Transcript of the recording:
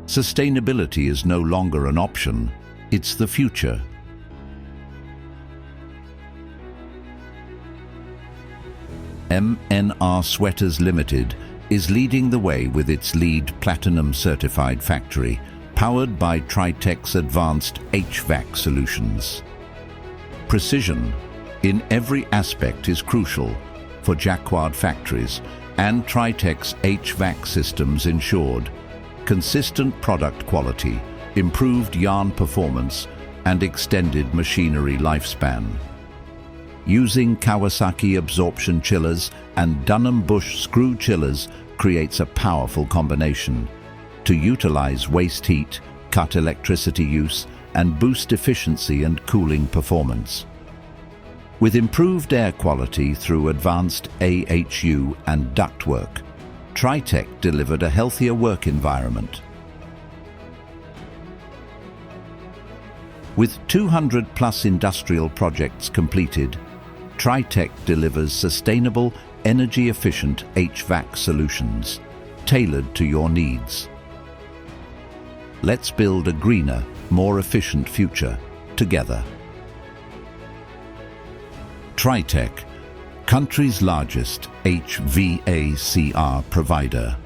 Sustainability is no longer an option, it's the future. MNR Sweaters Ltd is leading the way with its LEED Platinum certified factory, powered by Tritech's advanced HVAC solutions. Precision in every aspect is crucial for jacquard factories, and Tritech's HVAC systems ensured consistent product quality, improved yarn performance, and extended machinery lifespan. Using Kawasaki absorption chillers and Dunham-Bush screw chillers creates a powerful combination to utilize waste heat, cut electricity use, and boost efficiency and cooling performance. With improved air quality through advanced AHU and ductwork, Tritech delivered a healthier work environment. With 200+ industrial projects completed, Tritech delivers sustainable, energy-efficient HVAC solutions, tailored to your needs. Let's build a greener, more efficient future together. Tritech, country's largest HVAC provider.